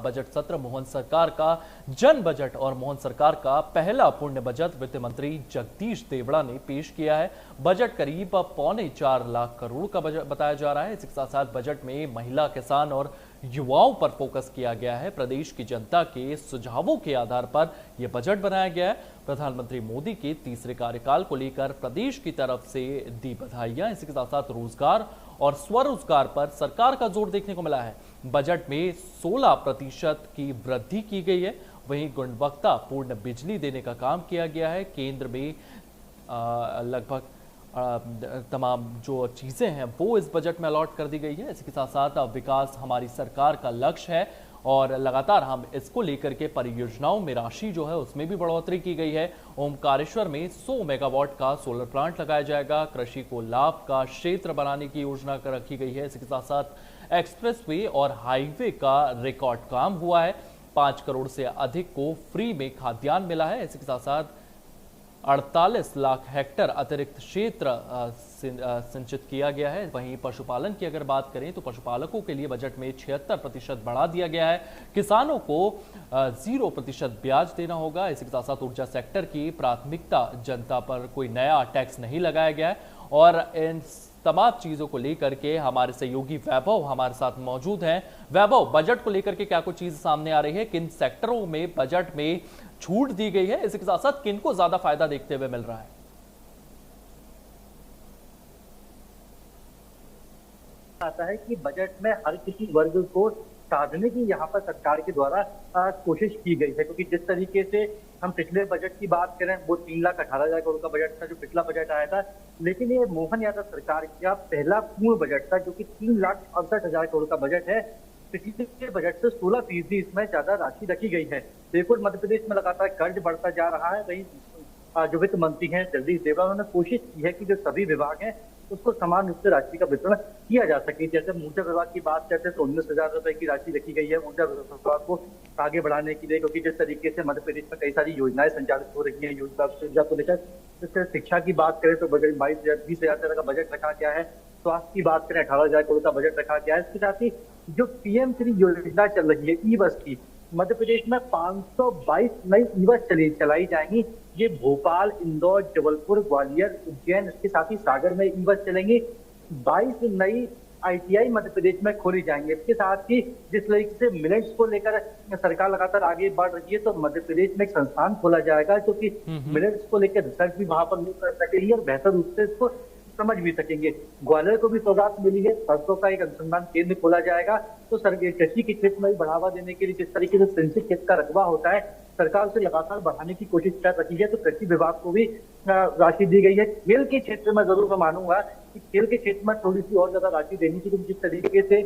Budget सत्र मोहन सरकार का जन बजट और मोहन सरकार का पहला पूर्ण बजट वित्त मंत्री जगदीश देवड़ा ने पेश किया है। बजट करीब 4.25 लाख करोड़ का बजट बताया जा रहा है। इसके साथ साथ बजट में महिला, किसान और युवाओं पर फोकस किया गया है। प्रदेश की जनता के सुझावों के आधार पर यह बजट बनाया गया है। प्रधानमंत्री मोदी के तीसरे कार्यकाल को लेकर प्रदेश की तरफ से दी बधाइयां। इसी के साथ साथ रोजगार और स्वरोजगार पर सरकार का जोर देखने को मिला है। बजट में 16% की वृद्धि की गई है। वहीं गुणवत्तापूर्ण बिजली देने का काम किया गया है। केंद्र में लगभग तमाम जो चीजें हैं वो इस बजट में अलॉट कर दी गई है। इसके साथ साथ विकास हमारी सरकार का लक्ष्य है और लगातार हम इसको लेकर के परियोजनाओं में राशि जो है उसमें भी बढ़ोतरी की गई है। ओमकारेश्वर में 100 मेगावाट का सोलर प्लांट लगाया जाएगा। कृषि को लाभ का क्षेत्र बनाने की योजना रखी गई है। इसके साथ साथ एक्सप्रेसवे और हाईवे का रिकॉर्ड काम हुआ है। 5 करोड़ से अधिक को फ्री में खाद्यान्न मिला है। इसके साथ साथ 48 लाख हेक्टेयर अतिरिक्त क्षेत्र सिंचित किया गया है। वहीं पशुपालन की अगर बात करें तो पशुपालकों के लिए बजट में 76% बढ़ा दिया गया है। किसानों को 0% ब्याज देना होगा। इसके साथ साथ ऊर्जा सेक्टर की प्राथमिकता जनता पर कोई नया टैक्स नहीं लगाया गया है। और इन तमाम चीजों को लेकर के हमारे सहयोगी वैभव हमारे साथ मौजूद हैं। वैभव, बजट को लेकर के क्या कुछ चीज सामने आ रही है? किन सेक्टरों में बजट में छूट दी गई है? इसके साथ साथ किनको ज्यादा फायदा देखते हुए मिल रहा है? आता है कि बजट में हर किसी वर्ग को साधने की यहाँ पर सरकार के द्वारा कोशिश की गई है, क्योंकि जिस तरीके से हम पिछले बजट की बात करें वो 3,18,000 करोड़ का बजट था जो पिछला बजट आया था, लेकिन ये मोहन यादव सरकार का पहला पूर्ण बजट था जो कि 3,68,000 करोड़ का बजट है। पिछले बजट से 16% इसमें ज्यादा राशि रखी गई है। देखो, मध्य प्रदेश में लगातार कर्ज बढ़ता जा रहा है। वही जो वित्त मंत्री हैं जगदीश देवड़ा, उन्होंने कोशिश की है कि जो सभी विभाग हैं उसको समान रूप से राशि का वितरण किया जा सके। जैसे ऊर्जा विभाग की बात करते हैं तो 19,000 रुपए की राशि रखी गई है ऊर्जा विभाग को आगे बढ़ाने के लिए, क्योंकि जिस तरीके से मध्य प्रदेश में कई सारी योजनाएं संचालित हो रही है ऊर्जा को लेकर। जैसे शिक्षा की बात करें तो बजट 20,000 का बजट रखा गया है। स्वास्थ्य की बात करें 18,000 करोड़ का बजट रखा गया है। इसके साथ ही जो PM3 योजना चल रही है ई बस की, मध्य प्रदेश में 522 नई ई बस चलाई जाएंगी। ये भोपाल, इंदौर, जबलपुर, ग्वालियर, उज्जैन, इसके साथ ही सागर में ई बस चलेंगी। 22 नई ITI मध्य प्रदेश में खोली जाएंगे। इसके साथ ही जिस तरीके से मिलेट्स को लेकर सरकार लगातार आगे बढ़ रही है तो मध्य प्रदेश में एक संस्थान खोला जाएगा क्योंकि मिलेट्स को लेकर रिसर्च भी वहां पर कर सकेगी और बेहतर रूप से इसको समझ भी सकेंगे। ग्वालियर को भी सौगात मिली है, सरसों का एक अनुसंधान केंद्र खोला जाएगा। तो कृषि के क्षेत्र में बढ़ावा देने के लिए जिस तरीके से सिंचित खेत का रकबा होता है सरकार उसे लगातार बढ़ाने की कोशिश कर रही है, तो कृषि विभाग को भी राशि दी गई है। खेल के क्षेत्र में जरूर मैं मानूंगा कि खेल के क्षेत्र में थोड़ी सी और ज्यादा राशि देनी चाहिए, जिस तरीके से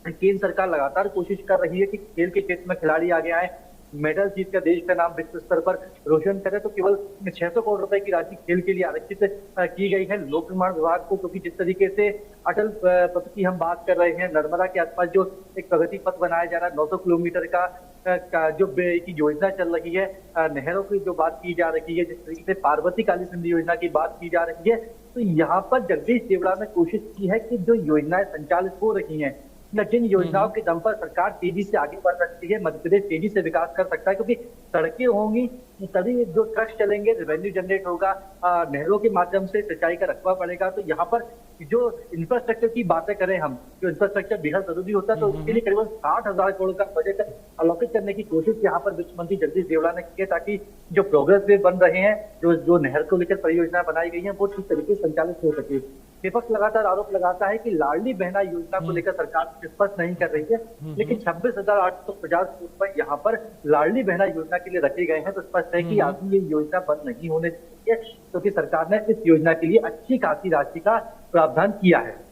केंद्र सरकार लगातार कोशिश कर रही है कि खेल के क्षेत्र में खिलाड़ी आगे आए, मेडल जीत कर देश का नाम विश्व स्तर पर रोशन करे। तो केवल 600 करोड़ रुपए की राशि खेल के लिए आरक्षित की गई है। लोक निर्माण विभाग को, क्योंकि जिस तरीके से अटल पथ की हम बात कर रहे हैं, नर्मदा के आसपास जो एक प्रगति पथ बनाया जा रहा है 900 किलोमीटर का जो की योजना चल रही है, नहरों की जो बात की जा रही है, जिस तरीके से पार्वती काली सिंधु योजना की बात की जा रही है, तो यहाँ पर जगदीश देवड़ा ने कोशिश की है कि जो योजनाएं संचालित हो रही हैं, जिन योजनाओं के दम पर सरकार तेजी से आगे बढ़ सकती है, मध्य प्रदेश तेजी से विकास कर सकता है, क्योंकि सड़कें होंगी तभी जो ट्रक चलेंगे, रेवेन्यू जनरेट होगा, नहरों के माध्यम से सिंचाई का रकबा बढ़ेगा। तो यहाँ पर जो इंफ्रास्ट्रक्चर की बातें करें हम, जो इंफ्रास्ट्रक्चर बेहद जरूरी होता है, तो उसके लिए करीबन 60,000 करोड़ का बजट अलोकेट करने की कोशिश यहाँ पर वित्त मंत्री जगदीश देवड़ा ने की है, ताकि जो प्रोग्रेस वे बन रहे हैं, जो नहर को लेकर परियोजना बनाई गई है वो ठीक तरीके से संचालित हो सके। विपक्ष लगातार आरोप लगाता है कि लाडली बहना योजना को लेकर सरकार स्पष्ट नहीं कर रही है, लेकिन 26,850 करोड़ रुपए यहाँ पर लाडली बहना योजना के लिए रखे गए हैं। तो स्पष्ट है कि आदमी ये योजना बंद नहीं होने चाहिए, क्योंकि सरकार ने इस योजना के लिए अच्छी खासी राशि का प्रावधान किया है।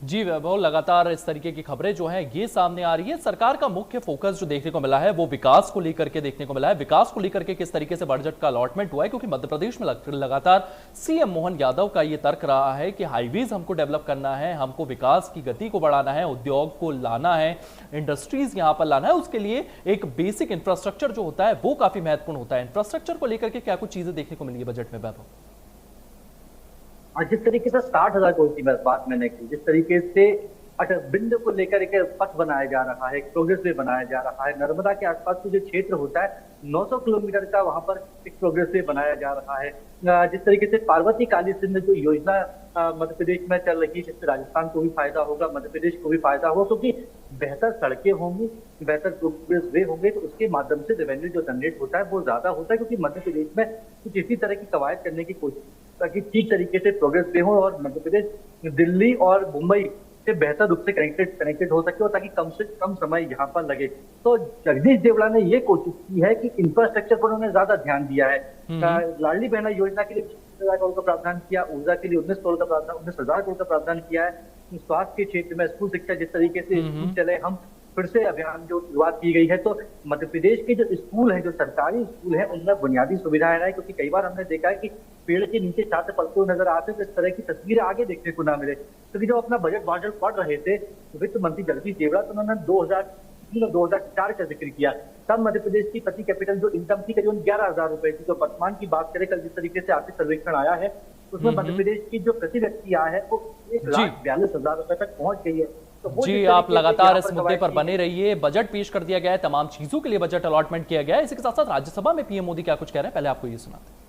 जी वैभव, लगातार इस तरीके की खबरें जो हैं ये सामने आ रही है। सरकार का मुख्य फोकस जो देखने को मिला है वो विकास को लेकर के देखने को मिला है। विकास को लेकर के किस तरीके से बजट का अलॉटमेंट हुआ है, क्योंकि मध्य प्रदेश में लगातार सीएम मोहन यादव का ये तर्क रहा है कि हाईवेज हमको डेवलप करना है, हमको विकास की गति को बढ़ाना है, उद्योग को लाना है, इंडस्ट्रीज यहाँ पर लाना है। उसके लिए एक बेसिक इंफ्रास्ट्रक्चर जो होता है वो काफी महत्वपूर्ण होता है। इंफ्रास्ट्रक्चर को लेकर के क्या कुछ चीजें देखने को मिली है बजट में वैभव? और जिस तरीके से 60,000 करोड़ की बात मैंने की, जिस तरीके से बिंदु को लेकर एक पथ बनाया जा रहा है, एक प्रोग्रेस वे बनाया जा रहा है। नर्मदा के आसपास का जो क्षेत्र होता है 900 किलोमीटर का वहां पर एक प्रोग्रेस वे बनाया जा रहा है। जिस तरीके से पार्वती काली सिंध जो योजना मध्य प्रदेश में चल रही है, जिससे राजस्थान को भी फायदा होगा, मध्य प्रदेश को भी फायदा होगा, क्योंकि बेहतर सड़कें होंगी, बेहतर प्रोग्रेस वे होंगे, तो उसके माध्यम से रेवेन्यू जो जनरेट होता है वो ज्यादा होता है। क्योंकि मध्य प्रदेश में कुछ इसी तरह की कवायद करने की कोशिश, ताकि ठीक तरीके से प्रोग्रेस वे हो और मध्य प्रदेश दिल्ली और मुंबई से बेहतर रूप से कनेक्टेड हो सके, और ताकि कम से कम समय यहाँ पर लगे। तो जगदीश देवड़ा ने ये कोशिश की है कि इंफ्रास्ट्रक्चर पर उन्होंने ज्यादा ध्यान दिया है। लाडली बहना योजना के लिए 20,000 करोड़ का प्रावधान किया, ऊर्जा के लिए 19,000 करोड़ का प्रावधान किया है। स्वास्थ्य के क्षेत्र में स्कूल शिक्षा, जिस तरीके से स्कूल चले, हम फिर से अभियान जो शुरुआत की गई है, तो मध्य प्रदेश के जो स्कूल है, जो सरकारी स्कूल है, उनमें बुनियादी सुविधाएं है। क्योंकि कई बार हमने देखा है कि पेड़ के नीचे छात्र पढ़ते हुए नजर आते हैं, तो इस तरह की तस्वीरें आगे देखने को ना मिले। क्योंकि जब अपना बजट भाषण पढ़ रहे थे वित्त मंत्री जगदीश देवड़ा, तो उन्होंने 2003 और 2004 का जिक्र किया। तब मध्य प्रदेश की प्रति कैपिटल जो इनकम थी करीबन 11,000 रुपए थी। तो वर्तमान की बात करें, कल जिस तरीके से आर्थिक सर्वेक्षण आया है, उसमें मध्य प्रदेश की जो प्रति व्यक्ति आय है वो 1,42,000 रुपए तक पहुंच गई है। तो जी, आप लगातार इस मुद्दे पर बने रहिए। बजट पेश कर दिया गया है, तमाम चीजों के लिए बजट अलॉटमेंट किया गया है। इसी के साथ साथ राज्यसभा में पीएम मोदी क्या कुछ कह रहे हैं, पहले आपको ये सुनाते हैं।